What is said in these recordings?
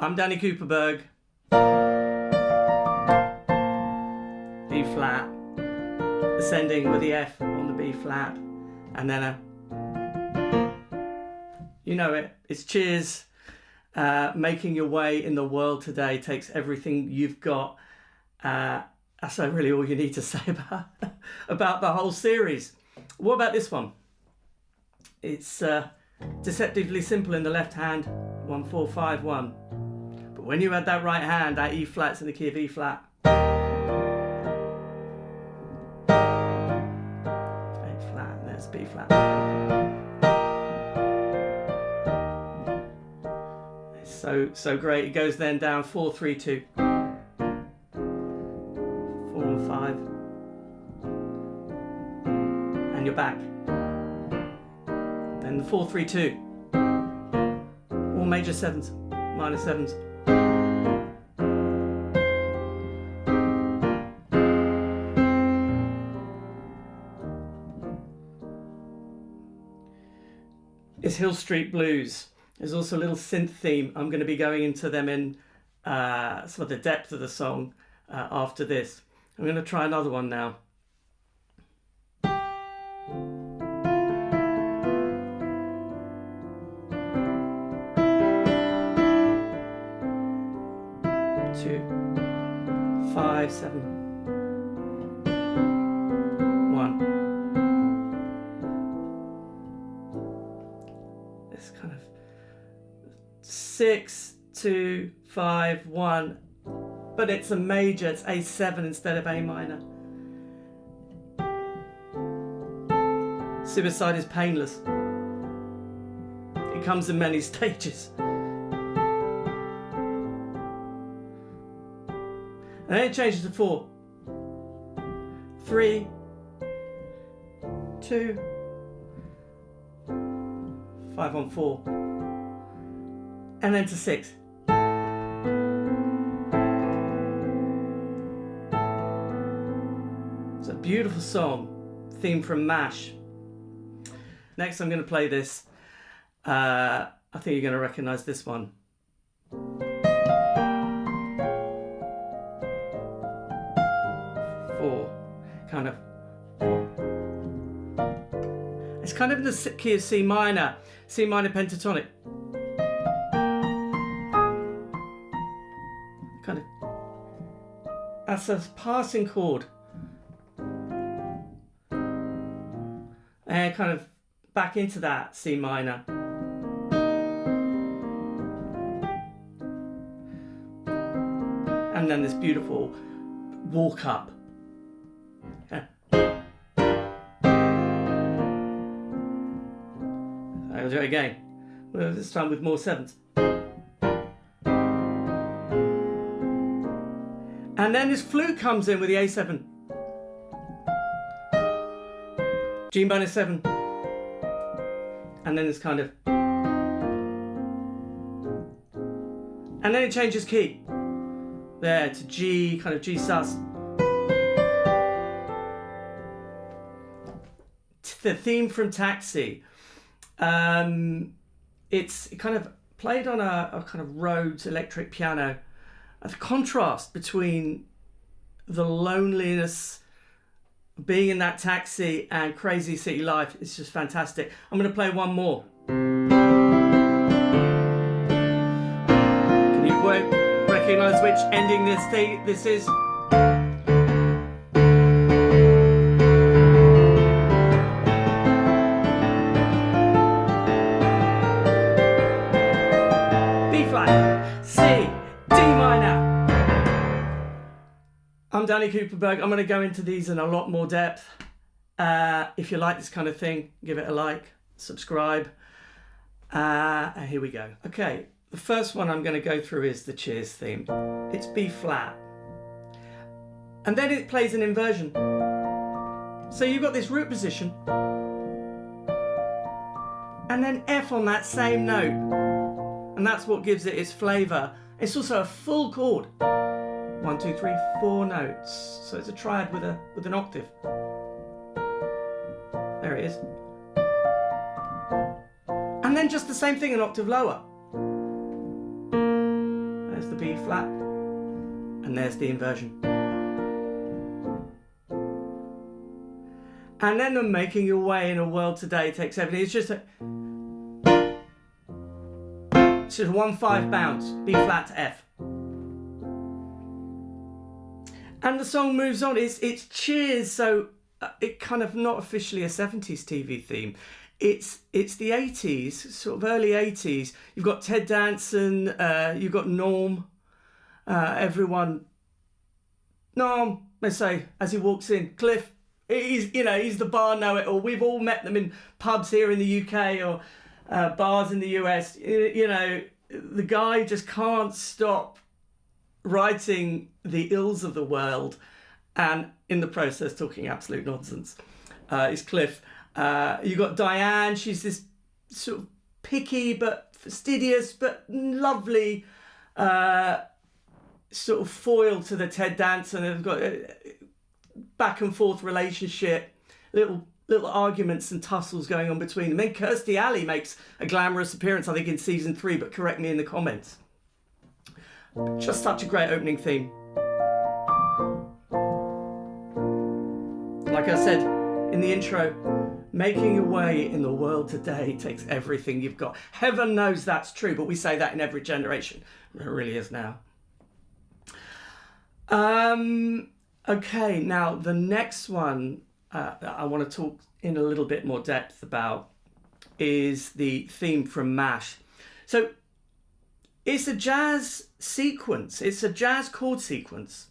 I'm Danny Cooperberg. B flat, ascending with the F on the B flat, and then you know it, it's cheers. Making your way in the world today takes everything you've got. That's really all you need to say about the whole series. What about this one? It's deceptively simple in the left hand, 1 4 5 1. But when you add that right hand, that E flat's in the key of E flat. A flat, and there's B flat. It's so great. It goes then down 4 3 2. 4 and 5. And you're back. Then the 4 3 2. All major sevens, minor sevens. It's Hill Street Blues. There's also a little synth theme. I'm going to be going into them in some of the depth of the song after this. I'm going to try another one now. Two, 5 7 1. This kind of 6 2 5 1, but it's a major. It's A7 instead of A minor. Suicide is painless. It comes in many stages. And then it changes to 4 3 2 5 on 4, and then to 6. It's a beautiful song, theme from MASH. Next I'm going to play this. I think you're going to recognise this one. It's kind of in the key of C minor pentatonic. Kind of, that's a passing chord. And kind of back into that C minor. And then this beautiful walk up. I'll do it again, well, this time with more sevens. And then this flute comes in with the A7. G minor 7. And then this kind of... And then it changes key. There to G, kind of G sus. The theme from Taxi. It's kind of played on a kind of Rhodes electric piano. The contrast between the loneliness of being in that taxi and crazy city life is just fantastic. I'm going to play one more. Can you recognise which ending this is? I'm Danny Cooperberg. I'm going to go into these in a lot more depth. If you like this kind of thing, give it a like, subscribe. And here we go. Okay, the first one I'm going to go through is the Cheers theme. It's B flat. And then it plays an inversion. So you've got this root position. And then F on that same note. And that's what gives it its flavour. It's also a full chord. 1 2 3 4 notes, so it's a triad with an octave. There it is. And then just the same thing, an octave lower. There's the B flat, and there's the inversion. And then the making your way in a world today takes everything. It's just a 1/5 bounce, B flat to F. And the song moves on. It's Cheers, so it kind of not officially a 70s TV theme. It's the 80s, sort of early 80s. You've got Ted Danson, you've got Norm, everyone. Norm, let's say, as he walks in, Cliff, he's the bar know-it-all. We've all met them in pubs here in the UK or bars in the US. The guy just can't stop writing the ills of the world and in the process talking absolute nonsense. It's Cliff. You've got Diane. She's this sort of picky but fastidious but lovely sort of foil to the Ted Danson. They've got a back and forth relationship, little arguments and tussles going on between them. Then Kirstie Alley makes a glamorous appearance, I think, in season 3, but correct me in the comments. Just such a great opening theme. Like I said in the intro, making your way in the world today takes everything you've got. Heaven knows that's true, but we say that in every generation. It really is now. Okay, now the next one that I want to talk in a little bit more depth about is the theme from MASH. So it's a jazz sequence. It's a jazz chord sequence.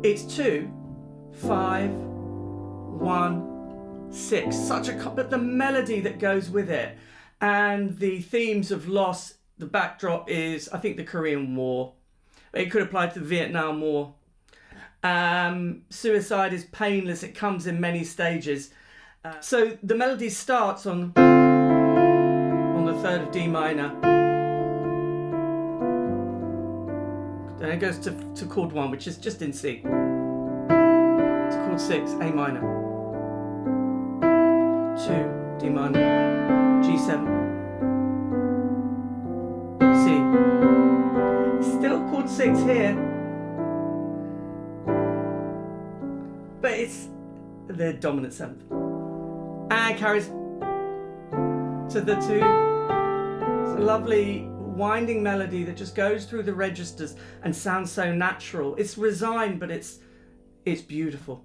It's 2, 5, 1, 6. But the melody that goes with it and the themes of loss. The backdrop is, I think, the Korean War. It could apply to the Vietnam War. Suicide is painless. It comes in many stages. So the melody starts on the 3rd of D minor. Then it goes to chord 1, which is just in C. To chord 6, A minor. 2, D minor, G7, C. Still chord 6 here, but it's the dominant 7th, and carries to the 2. It's a lovely winding melody that just goes through the registers and sounds so natural. It's resigned, but it's beautiful.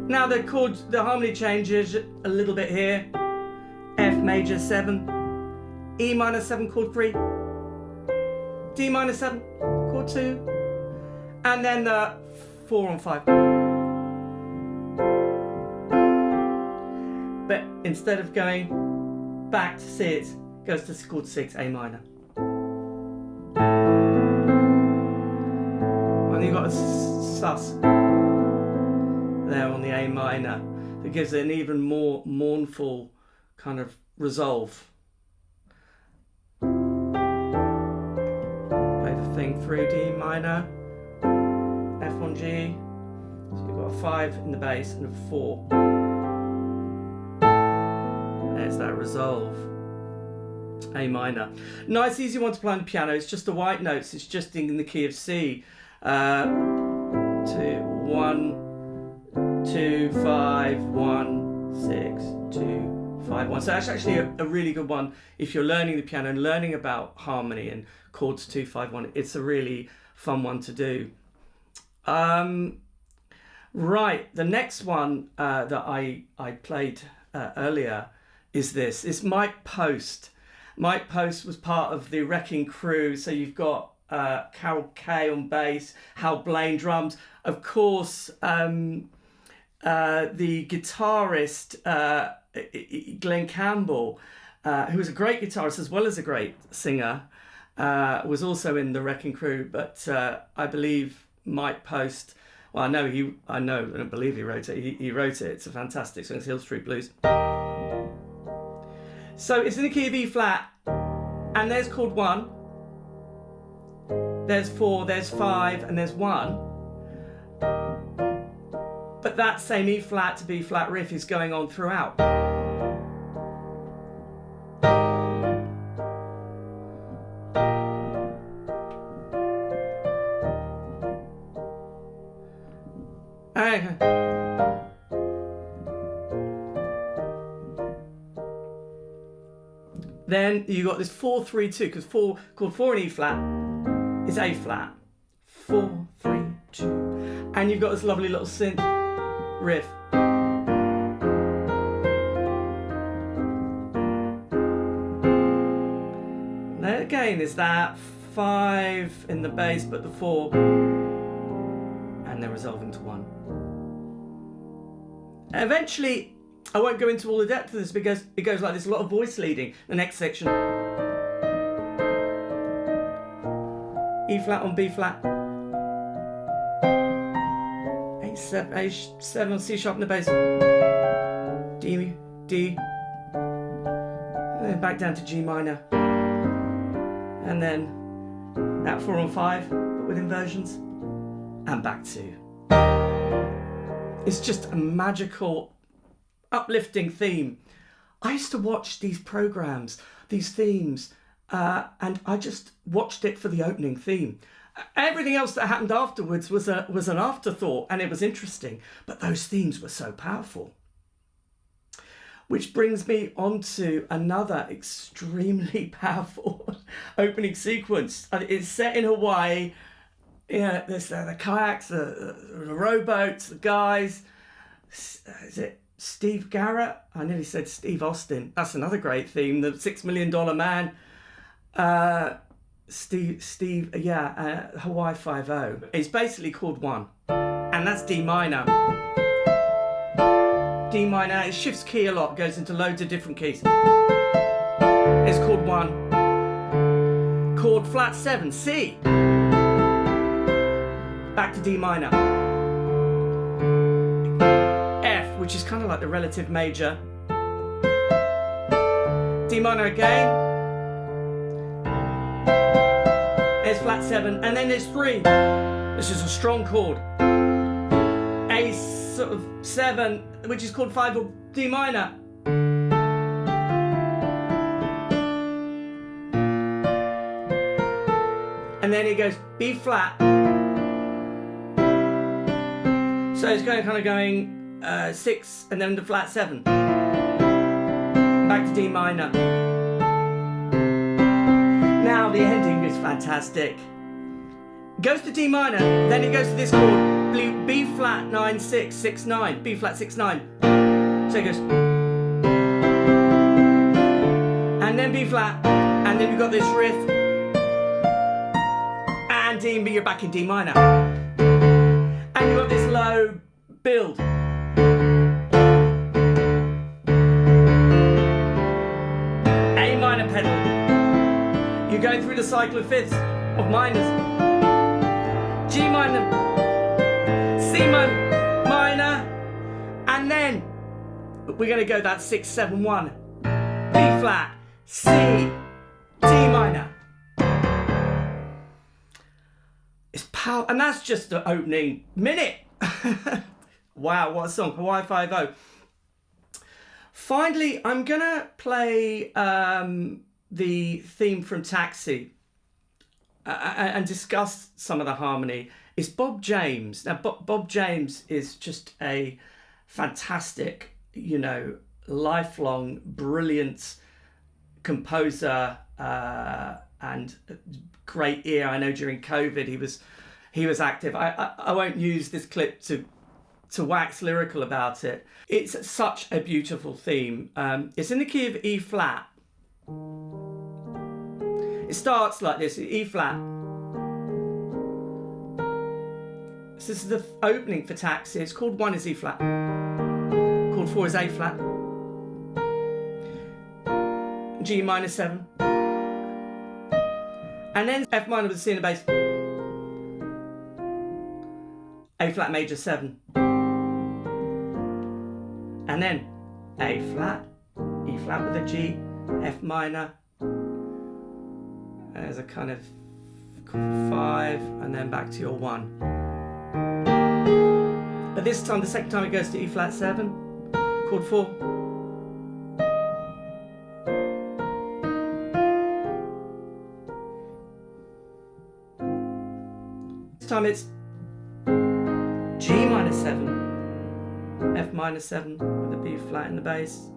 Now the harmony changes a little bit here. F major 7, E minor 7 chord 3, D minor 7 chord 2, and then the 4 on 5. But instead of going back to C, it goes to chord 6, A minor. And you've got a sus there on the A minor that gives it an even more mournful kind of resolve. Play the thing 3, D minor, F1 G. So you've got a 5 in the bass and a 4. There's that resolve. A minor. Nice, easy one to play on the piano. It's just the white notes. It's just in the key of C. 2, 1, 2, 5, 1, 6, 2, 5, 1. So that's actually a really good one if you're learning the piano and learning about harmony and chords 2, 5, 1. It's a really fun one to do. Right, the next one that I played earlier is this. It's Mike Post. Mike Post was part of the Wrecking Crew. So you've got Carol Kay on bass, Hal Blaine drums. Of course, the guitarist Glenn Campbell, who was a great guitarist as well as a great singer, was also in the Wrecking Crew. But I believe Mike Post, well, I don't believe he wrote it. He wrote it. It's a fantastic song. It's Hill Street Blues. So it's in the key of E flat, and there's chord 1, there's 4, there's 5, and there's 1. But that same E flat to B flat riff is going on throughout. Okay. Then you got this 4-3-2, because 4 chord 4 in E flat is A flat. 4-3-2, and you've got this lovely little synth riff. Then again is that 5 in the bass, but the 4, and then resolving to 1. Eventually, I won't go into all the depth of this because it goes like this, a lot of voice leading. The next section, E flat on B flat, A7 on C sharp in the bass, D, and then back down to G minor, and then that 4 on 5 but with inversions, and back to. It's just a magical, uplifting theme. I used to watch these programs, these themes, and I just watched it for the opening theme. Everything else that happened afterwards was an afterthought, and it was interesting, but those themes were so powerful. Which brings me on to another extremely powerful opening sequence. It's set in Hawaii. Yeah, there's the kayaks, the rowboats, the guys. Is it Steve Garrett? I nearly said Steve Austin. That's another great theme. The $6 Million Man. Steve, Hawaii 5-0. It's basically chord 1, and that's D minor. D minor, it shifts key a lot, goes into loads of different keys. It's chord 1. Chord flat 7, C. Back to D minor. F, which is kind of like the relative major. D minor again. There's flat 7, and then there's 3. This is a strong chord. A sort of 7, which is chord 5 or D minor. And then it goes B flat. So it's kind of going 6 and then the flat 7. Back to D minor. Now the ending is fantastic. Goes to D minor, then it goes to this chord, B flat 9 6 6 9, B flat 6 9. So it goes, and then B flat, and then you've got this riff, and D, but you're back in D minor, and you've got this low build. A minor pedal. You're going through the cycle of fifths, of minors. G minor, C minor, and then we're going to go that 6 7 1, B flat, C, D minor. It's power, and that's just the opening minute. Wow, what a song! Hawaii 5-0. Finally, I'm gonna play the theme from Taxi and discuss some of the harmony. It's Bob James. Now, Bob James is just a fantastic, lifelong, brilliant composer and great ear. I know during COVID he was active. I won't use this clip to wax lyrical about it. It's such a beautiful theme. It's in the key of E flat. It starts like this, E flat. So this is the opening for Taxi. It's chord 1 is E flat. Chord 4 is A flat. G minor 7. And then F minor with a C in the bass. A flat major 7. And then A flat, E flat with a G, F minor. There's a kind of 5, and then back to your 1. But This time, the second time, it goes to E flat 7, chord 4. This time it's G minor 7, F minor 7 with a B flat in the bass.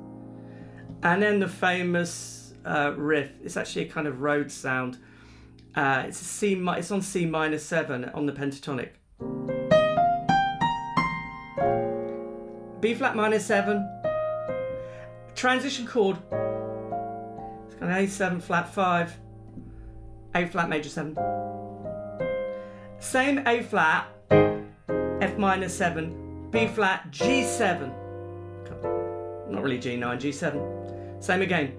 And then the famous riff. It's actually a kind of Rhodes sound. It's on C minor 7 on the pentatonic. B flat minor 7. Transition chord. It's kind of A7 flat 5. A flat major 7. Same A flat, F minor 7, B flat, G7. Not really G9, G7. Same again.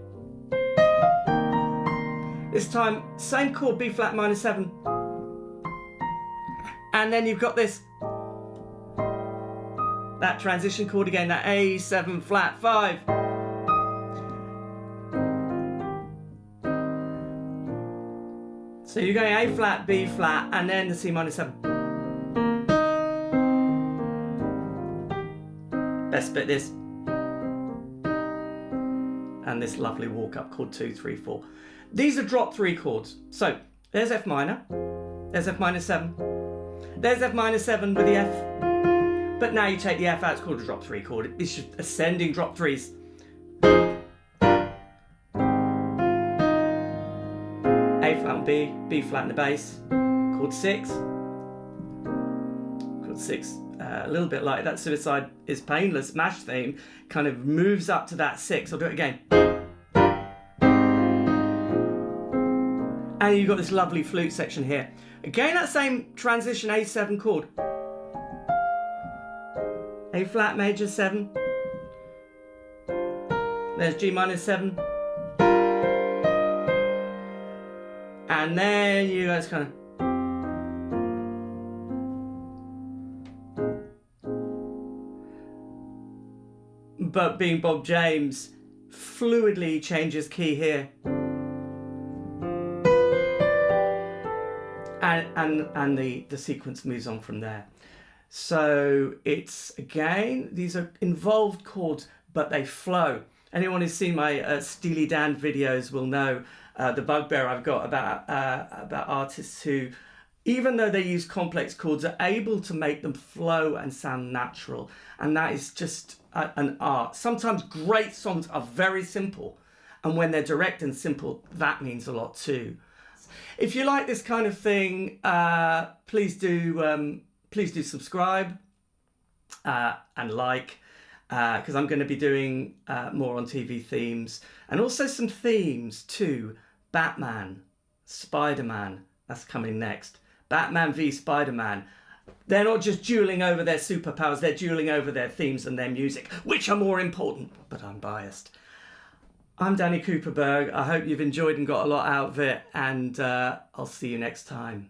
This time, same chord, B flat minor 7. And then you've got this, that transition chord again, that A7 flat 5. So you're going A flat, B flat, and then the C minor 7. Best bit this. And this lovely walk up chord 2, 3, 4. These are drop 3 chords. So there's F minor, there's F minor 7, there's F minor 7 with the F. But now you take the F out, it's called a drop 3 chord. It's just ascending drop 3s. A flat on B, B flat in the bass, chord 6. Chord 6, a little bit like that Suicide is Painless MASH theme, kind of moves up to that 6. I'll do it again. And you've got this lovely flute section here. Again, that same transition A7 chord. A flat major 7. There's G minor 7. And then you guys kind of... But being Bob James, fluidly changes key here. And the sequence moves on from there. So it's, again, these are involved chords, but they flow. Anyone who's seen my Steely Dan videos will know the bugbear I've got about artists who, even though they use complex chords, are able to make them flow and sound natural. And that is just an art. Sometimes great songs are very simple, and when they're direct and simple, that means a lot too. If you like this kind of thing, please do subscribe and like, because I'm going to be doing more on TV themes, and also some themes to Batman, Spider-Man. That's coming next. Batman v Spider-Man. They're not just dueling over their superpowers, they're dueling over their themes and their music, which are more important, but I'm biased. I'm Danny Cooperberg. I hope you've enjoyed and got a lot out of it, and I'll see you next time.